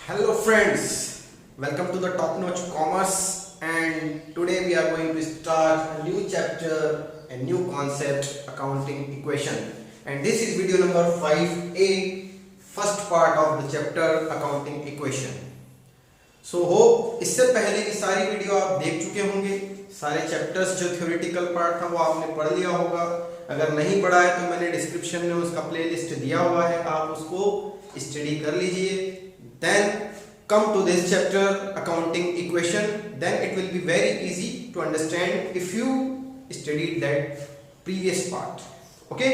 Hello friends, welcome to the Top Notch Commerce, and today we are going to start a new chapter, a new concept, accounting equation, and this is video number 5A, first part of the chapter accounting equation. So hope इससे पहले की सारी video आप देख चुके होंगे, सारे chapters जो थ्योरेटिकल पार्ट था वो आपने पढ़ लिया होगा. अगर नहीं पढ़ा है तो मैंने डिस्क्रिप्शन में उसका प्लेलिस्ट दिया हुआ है, आप उसको स्टडी कर लीजिए. Then come to this chapter accounting equation, then it will be very easy to understand if you studied that previous part. Okay,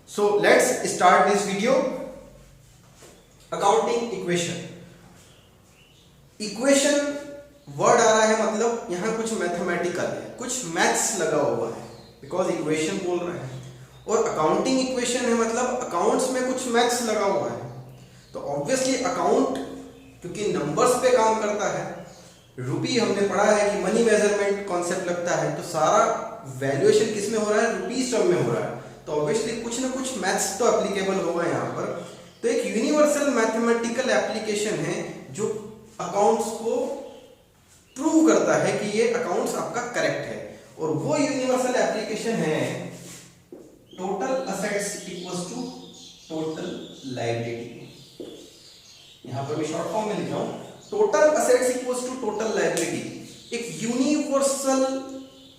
so let's start this video. Accounting equation. Equation word आ रहा है मतलब यहाँ कुछ mathematical है, कुछ maths लगा हुआ है, बिकॉज इक्वेशन बोल रहा है. और अकाउंटिंग इक्वेशन है मतलब अकाउंट्स में कुछ मैथ्स लगा हुआ है. तो ऑब्वियसली अकाउंट क्योंकि नंबर्स पे काम करता है, रुपी हमने पढ़ा है कि मनी मेजरमेंट कॉन्सेप्ट लगता है, तो सारा वैल्यूएशन किस में हो रहा है, रुपीज टर्म में हो रहा है. तो ऑब्वियसली कुछ ना कुछ मैथ्स तो एप्लीकेबल होगा यहाँ पर. तो एक यूनिवर्सल मैथमेटिकल एप्लीकेशन है जो अकाउंट्स को प्रूव करता है कि ये अकाउंट्स आपका करेक्ट है. और वो यूनिवर्सल एप्लीकेशन है total assets equals to total liability. यहां पर मैं शॉर्ट फॉर्म में लिख रहा हूं, total assets equals to total liability. एक यूनिवर्सल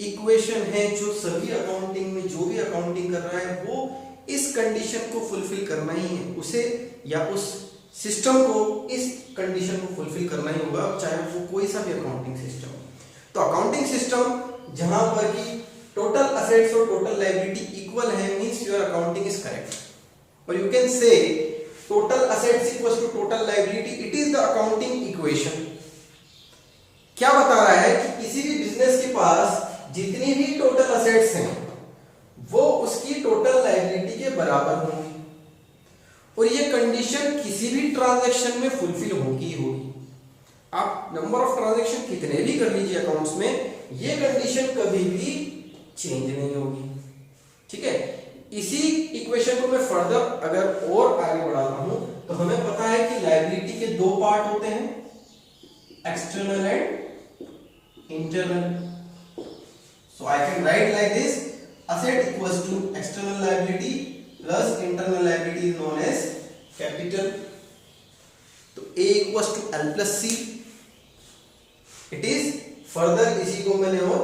इक्वेशन है जो सभी अकाउंटिंग में जो भी अकाउंटिंग कर रहा है वो इस कंडीशन को फुलफिल करना ही है, उसे या उस सिस्टम को इस कंडीशन को फुलफिल करना ही होगा, चाहे वो कोई सा भी अकाउंटिंग सिस्टम. तो अकाउंटिंग सिस्टम जहां पर कि टोटल असेट्स और टोटल लायबिलिटी इक्वल है means your accounting is correct. और you can say total assets equals to total liability, it is the accounting equation. क्या बता रहा है कि किसी भी बिजनेस के पास जितनी भी टोटल असेट्स हैं वो उसकी टोटल लायबिलिटी के बराबर होंगी. और ये कंडीशन किसी भी ट्रांजैक्शन में फुलफिल होगी होगी. आप नंबर ऑफ ट्रांजैक्शन कितने भी कर लीजिए अकाउंट्स में, ये कंडीशन कभी भी चेंज नहीं होगी. ठीक है, इसी इक्वेशन को मैं फर्दर अगर और आगे बढ़ाता हूं तो हमें पता है कि लायबिलिटी के दो पार्ट होते हैं, external and internal. So I can write like this, asset equals to external liability plus internal liability is known as capital. तो A equals to L plus C. It is further इसी को मैंने और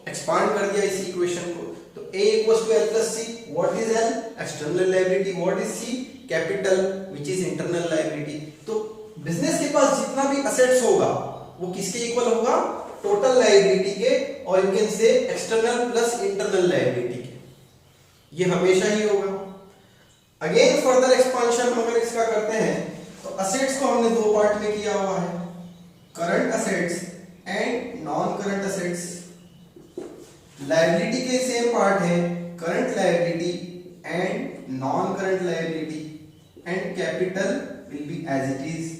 expand कर दिया इसी equation को. तो A equals to L plus C. What is L? External liability. What is C? Capital, which is internal liability. तो बिजनेस के पास जितना भी असेट्स होगा वो किसके इक्वल होगा, टोटल लायबिलिटी के, और यू कैन से एक्सटर्नल प्लस इंटरनल लायबिलिटी के. ये हमेशा ही होगा. अगेन फर्दर एक्सपांशन अगर इसका करते हैं तो असेट्स को हमने दो पार्ट में किया हुआ है, current assets and non current assets. Liability के सेम पार्ट है, current liability and non current liability, and capital will be as it is.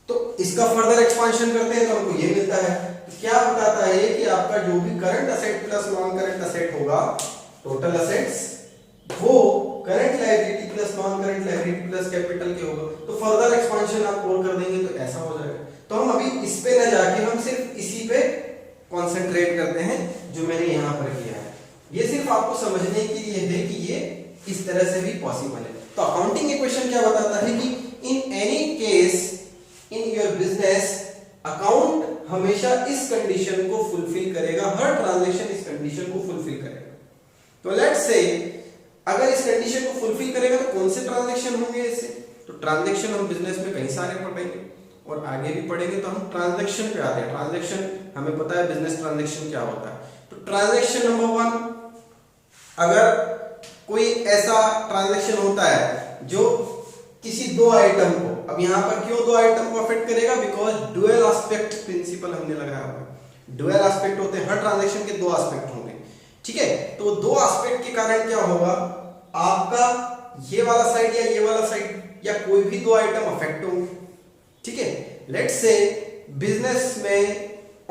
तो इसका फर्दर एक्सपांशन करते हैं तो हमको ये मिलता है. क्या बताता है कि आपका जो भी current asset plus non current asset होगा, टोटल असेट्स, वो current liability plus non current liability plus capital के होगा. तो फर्दर एक्सपांशन आप और कर देंगे तो ऐसा हो जाएगा. तो हम अभी इस पे न जाके हम सिर्फ इसी पे कंसंट्रेट करते हैं जो मैंने यहां पर किया है. ये सिर्फ आपको समझने के लिए है कि ये इस तरह से भी पॉसिबल है. तो अकाउंटिंग इक्वेशन क्या बताता है कि in any case in your business account हमेशा इस कंडीशन को फुलफिल करेगा, हर ट्रांजैक्शन इस कंडीशन को फुलफिल करेगा. तो लेट्स से अगर इस कंडीशन को फुलफिल करेगा तो कौन से ट्रांजैक्शन होंगे इससे. तो ट्रांजैक्शन हम बिजनेस में कई सारे पढ़ेंगे और आगे भी पढ़ेंगे. तो हम ट्रांजैक्शन पे आते हैं. ट्रांजैक्शन हमें पता है बिजनेस ट्रांजैक्शन क्या होता है. तो ट्रांजैक्शन नंबर 1, अगर कोई ऐसा ट्रांजैक्शन होता है जो किसी दो आइटम को, अब यहां पर क्यों दो आइटम को अफेक्ट करेगा, बिकॉज डुअल एस्पेक्ट प्रिंसिपल हमने लगाया हुआ है. डुअल एस्पेक्ट होते हैं, हर ट्रांजैक्शन के दो एस्पेक्ट होंगे. ठीक है, तो दो एस्पेक्ट के कारण क्या होगा, आपका ये वाला साइड या ये वाला साइड या कोई भी दो आइटम अफेक्ट होंगे. ठीक है, लेट्स से बिजनेस में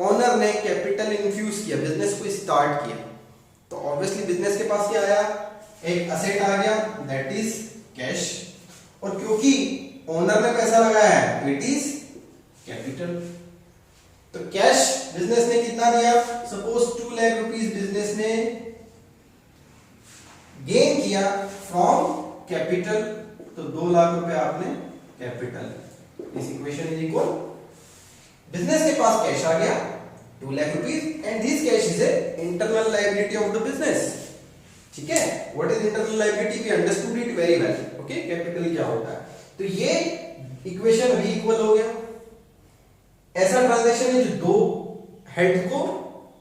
ओनर ने कैपिटल इन्फ्यूज किया, बिजनेस को स्टार्ट किया, तो ऑब्वियसली बिजनेस के पास क्या आया, एक असेट आ गया दैट इज कैश. और क्योंकि ओनर ने पैसा लगाया है इट इज कैपिटल। तो कैश बिजनेस ने कितना दिया, सपोज 2 लाख रुपीस बिजनेस ने गेन किया फ्रॉम कैपिटल, तो 2 लाख रुपए आपने capital. This equation is equal, business के पास कैश आ गया 2 lakh rupees and this cash is a internal liability of the business. ठीक है, what is internal liability, we understood it very well. Okay, capital क्या होता है, तो ये इक्वेशन भी इक्वल हो गया। ऐसा ट्रांजैक्शन है जो 2 हेड को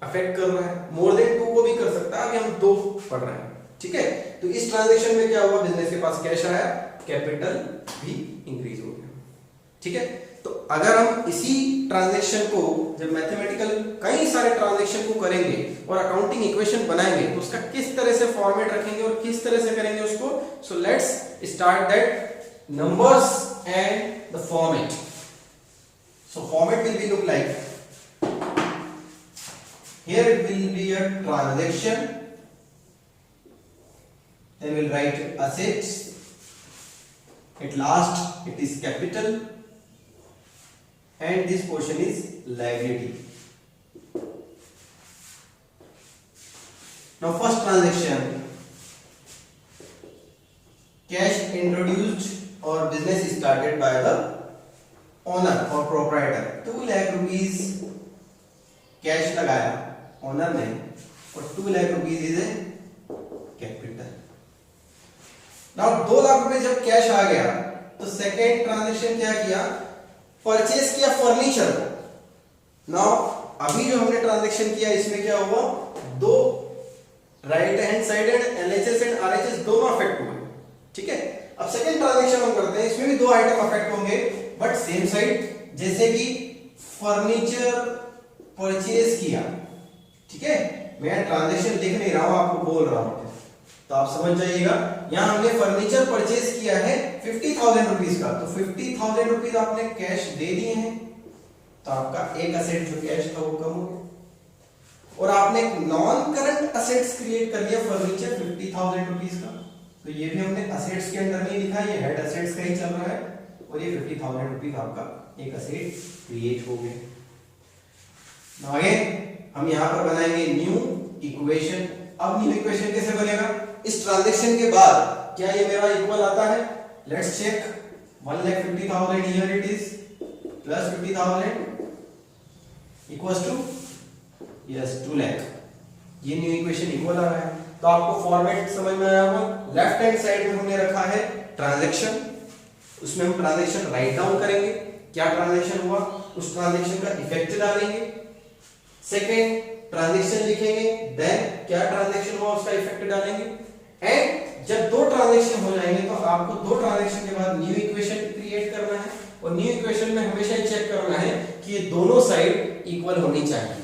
अफेक्ट कर रहा है, मोर देन 2 को भी कर सकता है, अभी हम 2 पढ़ रहे हैं। ठीक है, तो इस ट्रांजैक्शन में क्या हुआ, बिजनेस के पास कैश आया, कैपिटल भी इंक्रीज हो गया। ठीक है, तो अगर हम इसी ट्रांजैक्शन को जब मैथमेटिकल कई सारे ट्रांजैक्शन को करेंगे और अकाउंटिंग इक्वेशन बनाएंगे तो उसका किस तरह से फॉर्मेट रखेंगे और किस तरह से करेंगे उसको, so let's start that numbers and the format. So format will be look like, here it will be a transaction, then we'll write assets, at last it is capital and this portion is liability. Now first transaction, cash introduced or business started by the owner or proprietor। 2 lakh rupees cash लगाया owner ने और 2 lakh rupees is a capital. Now 2 lakh रुपए जब cash आ गया तो second transaction क्या किया, परचेस किया फर्नीचर को। नाउ अभी जो हमने ट्रांजैक्शन किया इसमें क्या हुआ, 2 right hand side and LHS and RHS दोनों अफेक्ट हुए। ठीक है, अब सेकंड ट्रांजैक्शन हम करते हैं, इसमें भी 2 आइटम अफेक्ट होंगे बट सेम साइड, जैसे कि फर्नीचर परचेज किया। ठीक है, मैं ट्रांजैक्शन लिख नहीं रहा हूं, आपको बोल रहा हूं तो आप समझ जाइएगा। यहां हमने फर्नीचर परचेज किया है 50,000 रुपीस का, तो 50,000 रुपीस आपने कैश दे दिए हैं, तो आपका एक असेट जो कैश था वो कम हो गया और आपने एक नॉन करंट असेट्स क्रिएट कर लिया फर्नीचर 50,000 रुपीस का। तो ये भी हमने असेट्स के अंदर नहीं लिखा, ये हेड असेट्स का ही चल रहा है और ये 50,000 रुपीस आपका एक असेट क्रिएट हो गया। आगे हम यहाँ पर बनाएंगे न्यू इक्वेशन। अब न्यू इक्वेशन कैसे बनेगा, इस ट्रांजैक्शन के बाद क्या ये मेरा इक्वल आता है, let's check. 1,50,000 here it is plus 50,000 equals to yes 2 lakh. ये न्यू इक्वेशन इक्वल आ रहा है। तो आपको फॉर्मेट समझ में आया होगा। लेफ्ट हैंड साइड में हमने रखा है ट्रांजैक्शन, उसमें हम ट्रांजैक्शन राइट डाउन करेंगे, क्या ट्रांजैक्शन हुआ उस ट्रांजैक्शन का इफेक्ट डालेंगे। सेकेंड ट्रांजैक्शन लिखेंगे, देन क्या ट्रांजैक्शन हुआ उसका इफेक्ट डालेंगे। एंड जब 2 ट्रांजैक्शन हो जाएंगे तो आपको 2 ट्रांजैक्शन के बाद न्यू इक्वेशन क्रिएट करना है और न्यू इक्वेशन में हमेशा ही चेक करना है कि ये दोनों साइड इक्वल होनी चाहिए।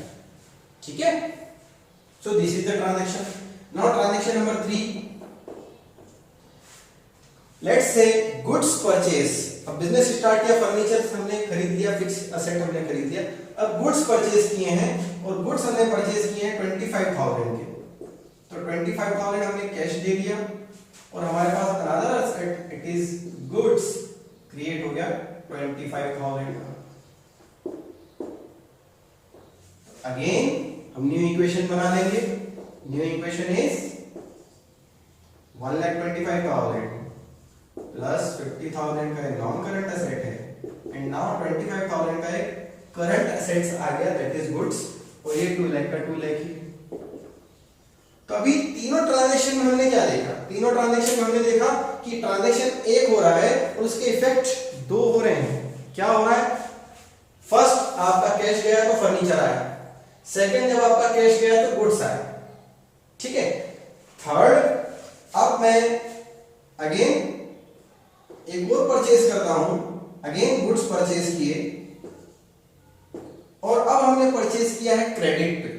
ठीक है, so this is the transaction. Now transaction number 3, let's say goods purchase. अब बिजनेस स्टार्ट किया, फर्नीचर हमने खरीद लिया, फिक्स असेट हमने खरीद लिया। अब गुड्स परचेज किए हैं और गुड्स हमने परचेज किए हैं 25,000 के, तो 25,000 हमने कैश दे दिया और हमारे पास another asset it is goods create हो गया 25,000 का। अगेन हम न्यू इक्वेशन बना लेंगे। न्यू इक्वेशन इज 1,25,000 प्लस 50,000 का नॉन करंट असेट है एंड नाउ 25,000 का एक करंट असेट्स आ गया दैट इज गुड्स और ये 2 लाख का 2 लाख ही। तो अभी तीनों ट्रांजैक्शन में हमने क्या देखा, तीनों ट्रांजैक्शन में हमने देखा कि ट्रांजैक्शन एक हो रहा है और उसके इफेक्ट 2 हो रहे हैं। क्या हो रहा है, फर्स्ट आपका कैश गया तो फर्नीचर आया, सेकंड जब आपका कैश गया तो गुड्स आया। ठीक है, थर्ड अब मैं अगेन एक और परचेज करता हूं, अगेन गुड्स परचेज किए और अब हमने परचेज किया है क्रेडिट पे।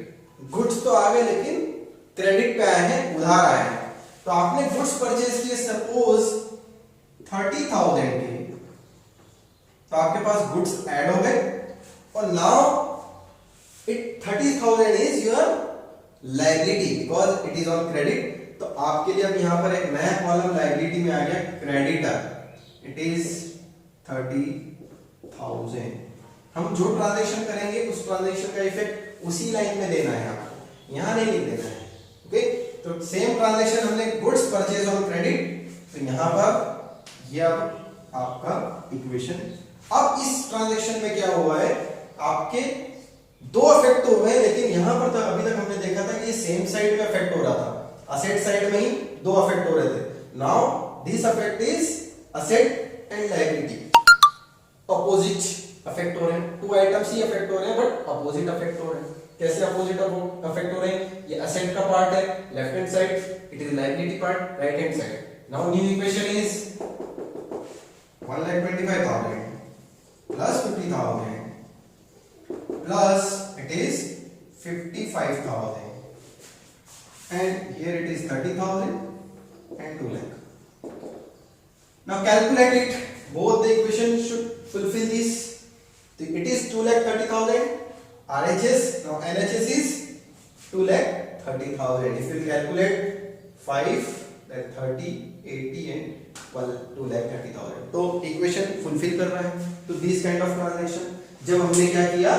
गुड्स तो आ गए लेकिन क्रेडिट पे आए हैं, उधार आए हैं। तो आपने गुड्स परचेज किए सपोज 30,000 के, तो आपके पास गुड्स ऐड हो गए और now it 30,000 is your liability because it is on credit. तो आपके लिए अब यहां पर एक नया कॉलम लायबिलिटी में आ गया क्रेडिटर। It is 30,000। हम जो ट्रांजैक्शन करेंगे उस ट्रांजैक्शन का इफेक्ट उसी लाइन में देना है आपको, यहां नहीं लिख देना है। ओके, तो सेम ट्रांजैक्शन हमने गुड्स परचेज ऑन क्रेडिट, तो यहां पर ये अब आपका इक्वेशन। अब इस ट्रांजैक्शन में क्या हुआ है, आपके दो अफेक्ट हुए हैं, लेकिन यहां पर तो अभी तक हमने देखा था कि सेम साइड में अफेक्ट हो रहा था, असेट साइड में ही दो अफेक्ट हो रहे थे। Now this affect is asset and liability, opposite affect हो रहे हैं, टू आइटम्स ही अफेक्ट हो रहे हैं बट अपोजिट अफेक्ट हो रहे हैं। कैसे अपोजिट अफेक्ट हो रहे हैं, ये असेट का पार्ट है left hand side, it is liability part right hand side. Now new equation is 1,25,000 plus 50,000 plus it is 55,000 and here it is 30,000 and 2 lakh. Now calculate it, both the equations should fulfill this. So it is 2,30,000 RHS, now LHS is 2,30,000. If you calculate 5 then 30 80 and 2,30,000, तो equation fulfil कर रहा है। तो this kind of transaction जब हमने क्या किया,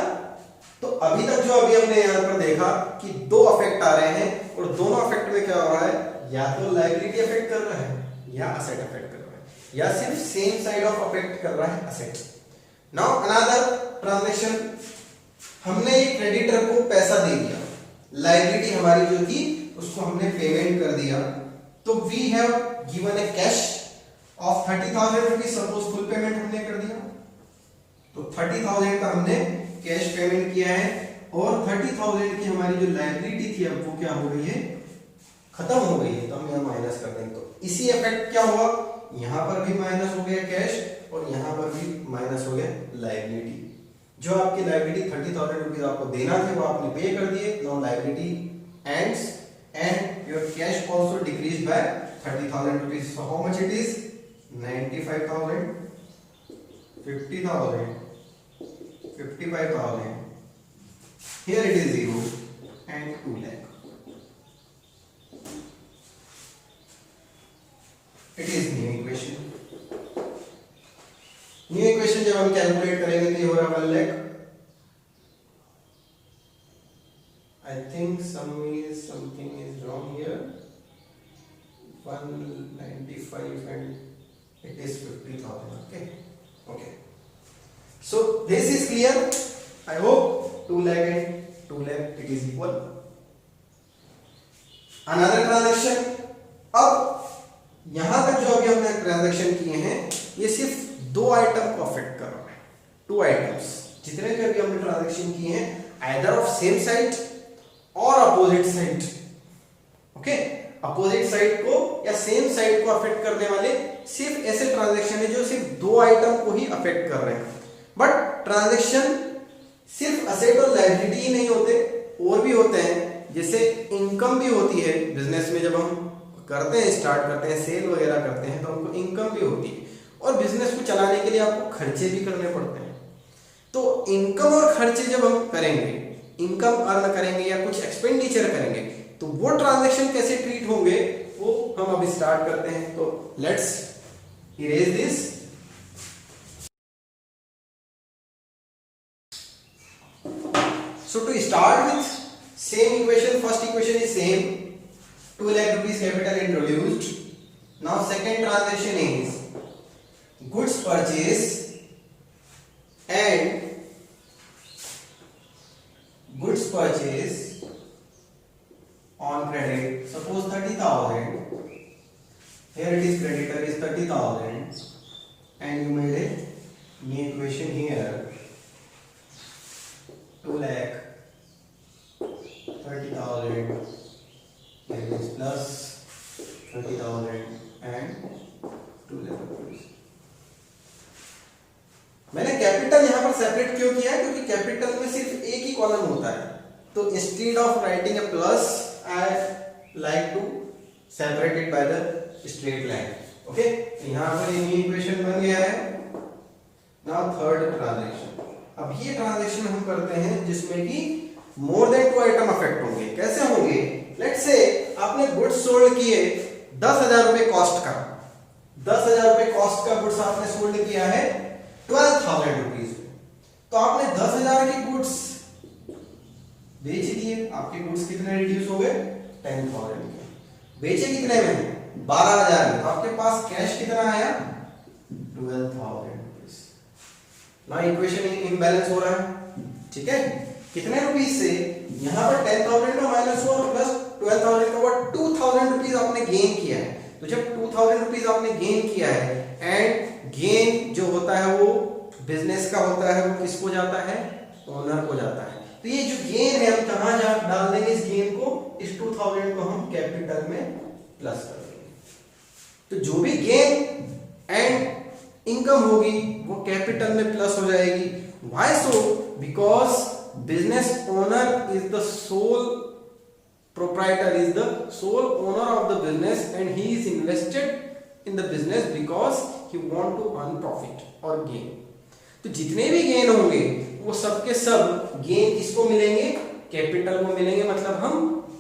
तो अभी तक जो अभी हमने यहाँ पर देखा कि दो अफेक्ट आ रहे हैं और दोनों अफेक्ट में क्या हो रहा है, या तो लायबिलिटी अफेक्ट कर रहा है या असेट अफेक्ट कर रहा है या सिर्फ सेम साइड ऑफ अफेक्ट कर रहा है असेट। नाउ अनदर ट्रांजैक्शन, हमने एक क्रेडिटर को पैसा दे दिया, लायबिलिटी हमारी जो थी उसको हमने पेमेंट कर दिया, तो we have given a cash of 30,000 rupees, suppose full payment हमने कर दिया, तो 30,000 का हमने कैश पेमेंट किया है और 30,000 की हमारी जो लायबिलिटी थी अब वो क्या हो गई है, खत्म हो गई है, तो हम यहाँ माइनस कर देंगे। तो इसी इफेक्ट क्या हुआ, यहाँ पर भी माइनस हो गया कैश और यहाँ पर भी माइनस हो गया लायबिलिटी। जो आपकी लायबिलिटी 30,000 रुपीज आपको देना थे वो आपने पे कर दिए, now liability ends and your cash also decreased by 30,000 rupees. So how much it is? 95,000, 50,000, 55,000. Here it is 0 and 2 lakh. It is new equation. New equation जब हम कैलकुलेट करेंगे तो ये हो रहा 1 lakh. I think something is wrong here. 195 and it is 50,000. Okay. So this is clear. I hope 2 lakh and 2 lakh it is equal. Another transaction. अब यहां तक जो अभी हमने ट्रांजैक्शन किए हैं ये सिर्फ दो आइटम को अफेक्ट कर रहा है, टू आइटम्स। जितने भी अभी हमने ट्रांजैक्शन किए हैं आइदर ऑफ सेम साइड और opposite side. Okay, opposite side को या सेम साइड को अफेक्ट करने वाले सिर्फ ऐसे ट्रांजैक्शन है जो सिर्फ दो आइटम को ही अफेक्ट कर रहे हैं। बट ट्रांजैक्शन सिर्फ असेट और लायबिलिटी ही नहीं होते, और भी होते हैं, जैसे इनकम भी होती है बिजनेस में। जब हम करते हैं, स्टार्ट करते हैं, सेल वगैरह करते हैं, तो हमको इनकम भी होती है और बिजनेस को चलाने के लिए आपको खर्चे भी करने पड़ते हैं। तो इनकम और खर्चे जब हम करेंगे, इनकम अर्न करेंगे या कुछ एक्सपेंडिचर करेंगे, तो वो ट्रांजैक्शन कैसे ट्रीट होंगे वो हम अभी स्टार्ट करते हैं। तो let's erase this. So to start with same equation, first equation is same, 2 lakh rupees capital introduced. Now second transaction is goods purchase and goods purchase on credit, suppose 30,000, here it is creditor is 30,000 and you made a new equation here, 2 lakh 30,000, here is plus 30,000 and 2 lakh rupees. मैंने capital यहाँ पर separate क्यों किया है, क्योंकि capital में सिर्फ एक ही कॉलम होता है, तो instead of writing a plus I like to separate it by the straight line. Okay, यहाँ पर ये न्यू इक्वेशन बन गया है। नाउ थर्ड ट्रांजैक्शन, अब ये ट्रांजैक्शन हम करते हैं जिसमें कि मोर देन 2 आइटम अफेक्ट होंगे। कैसे होंगे, लेट्स से आपने गुड्स सोल्ड किए 10,000 रुपए कॉस्ट का, 10,000 रुपए कॉस्ट का गुड्स आपने सोल्ड किया है 12,000 रुपीज में, तो आपने 10,000 के गुड्स बेच दिए, आपके गुड्स कितने रिड्यूस हो गए 10,000 के, बेचे कितने में 12,000 में, तो आपके पास कैश कितना आया 12,000 रुपीज। ना इक्वेशन इम्बैलेंस हो रहा है, ठीक है, कितने रुपीज से यहां पर 10,000 का माइनस हुआ और प्लस 12,000 का हुआ, 2,000 रुपीज आपने गेन किया है। तो जब 2,000 रुपीज आपने गेन किया है एंड गेन जो होता है वो बिजनेस का होता है, वो किसको जाता है ओनर को जाता है। तो ये जो गेन है हम कहां जा डाल देंगे इस गेन को, इस 2,000 को हम कैपिटल में प्लस कर देंगे। तो जो भी गेन एंड इनकम होगी वो कैपिटल में प्लस हो जाएगी। Why so, because business owner is the sole proprietor, is the sole owner of the business and he is invested in the business because he want to earn profit or gain। तो जितने भी gain होंगे वो सब के सब gain किसको मिलेंगे कैपिटल को मिलेंगे, मतलब हम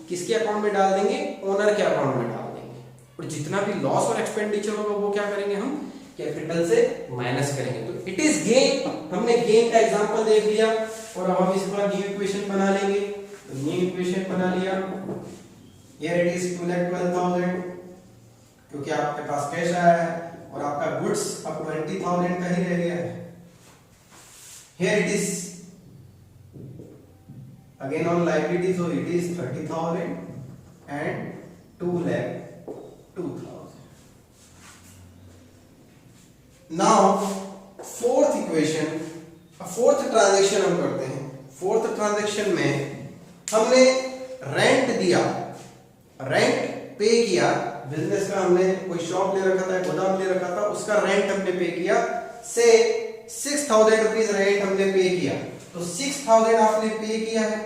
किसके अकाउंट में डाल देंगे ओनर के अकाउंट में डाल देंगे, और जितना भी लॉस और एक्सपेंडिचर होगा वो क्या करेंगे हम कैपिटल से माइनस करेंगे। तो इट इज गेन, हमने गेन का एग्जांपल देख लिया और अब हम इस पर न्यू इक्वेशन बना लेंगे। तो न्यू इक्वेशन बना लिया, हियर इट इज 2,12,000 क्योंकि आपके पास कैश आया है और आपका गुड्स अब 20,000 का ही रह गया है। Here it is again on liability, so it is 30,000 and 2,02,000। Now fourth equation, fourth transaction हम करते हैं। फोर्थ ट्रांजैक्शन में हमने रेंट दिया, रेंट पे किया, बिजनेस का हमने कोई शॉप ले रखा था, गोदाम ले रखा था, उसका रेंट हमने पे किया, से 6,000 रुपीज रेंट हमने पे किया। तो 6,000 आपने पे किया है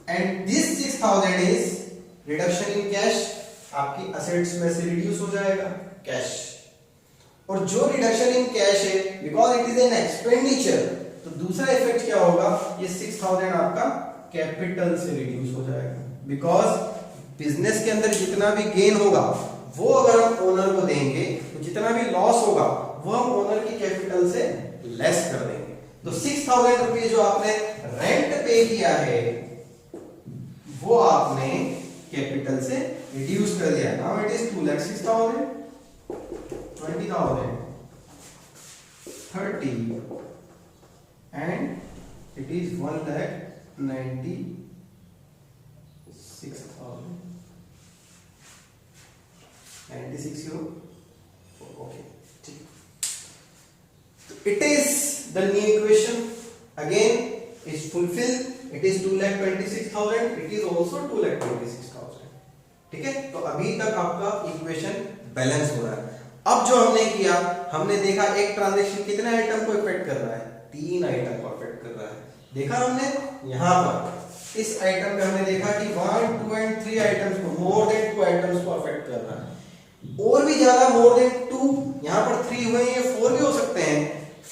and this 6,000 is reduction in cash, आपकी असेट्स में से रिड्यूस हो जाएगा कैश। और जो रिडक्शन इन कैश है because it is an expenditure, तो दूसरा इफेक्ट क्या होगा, ये 6,000 आपका कैपिटल से रिड्यूस हो जाएगा, बिकॉज बिजनेस के अंदर जितना भी गेन होगा वो अगर हम ओनर को देंगे तो जितना भी लॉस होगा वो हम ओनर की कैपिटल से लेस कर देंगे। तो 6,000 रुपीज जो आपने रेंट पे किया है वो आपने कैपिटल से रिड्यूस कर दिया। Now it is 2,06,000, 20,000, 30 and it is 1,96,000, 96 euro, okay, it is the new equation again is fulfilled, it is 2,26,000, it is also 2,26,000, ठीक है। तो अभी तक आपका इक्वेशन बैलेंस हो रहा है। अब जो हमने किया, हमने देखा एक ट्रांजैक्शन कितने आइटम को इफेक्ट कर रहा है, 3 आइटम को इफेक्ट कर रहा है। देखा हमने यहां पर इस आइटम पे हमने देखा कि 1, 2 एंड 3 आइटम्स को, मोर देन 2 आइटम्स को अफेक्ट कर रहा है, और भी ज्यादा मोर देन 2, यहां पर 3 हुए हैं, 4 भी हो सकते हैं,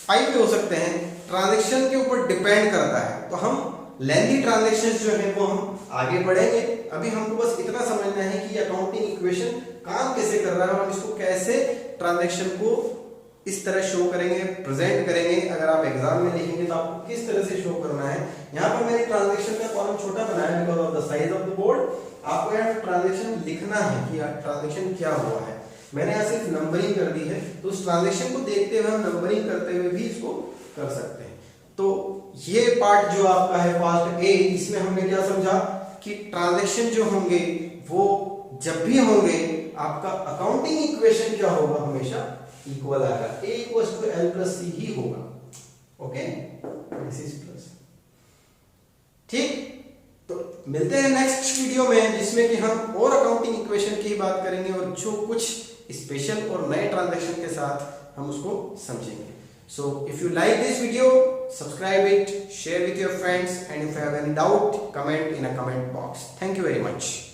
5 भी हो सकते हैं, ट्रांजैक्शन के ऊपर डिपेंड करता है। तो हम लेंथी ट्रांजैक्शंस जो है वो हम आगे बढ़ेंगे। अभी हमको बस इतना समझना है कि अकाउंटिंग इक्वेशन काम कैसे कर रहा है और हम इसको कैसे ट्रांजैक्शन को इस तरह शो करेंगे, प्रेजेंट करेंगे। अगर आप एग्जाम में लिखेंगे तो आपको किस तरह से शो करना है। यहाँ पर मैंने ट्रांजैक्शन का कॉलम छोटा बनाया because of the size of the board. आपको यहाँ ट्रांजैक्शन लिखना है कि ट्रांजैक्शन क्या हुआ है। मैंने यहाँ सिर्फ नंबरिंग कर दी है, तो उस ट्रांजैक्शन को देखते हुए हम नंबरिंग करते हुए भी इसको कर सकते हैं। तो ये पार्ट जो आपका है पार्ट ए, इसमें हमने क्या समझा कि ट्रांजैक्शन जो होंगे वो जब भी होंगे आपका अकाउंटिंग इक्वेशन क्या होगा, हमेशा इक्वल आएगा, a equals to l plus c ही होगा। Okay, this is plus. ठीक, तो मिलते हैं नेक्स्ट वीडियो में जिसमें कि हम और अकाउंटिंग इक्वेशन की बात करेंगे और जो कुछ स्पेशल और नए ट्रांजैक्शन के साथ हम उसको समझेंगे। So if you like this video, subscribe it, share with your friends, and if you have any doubt, comment in a comment box. Thank you very much.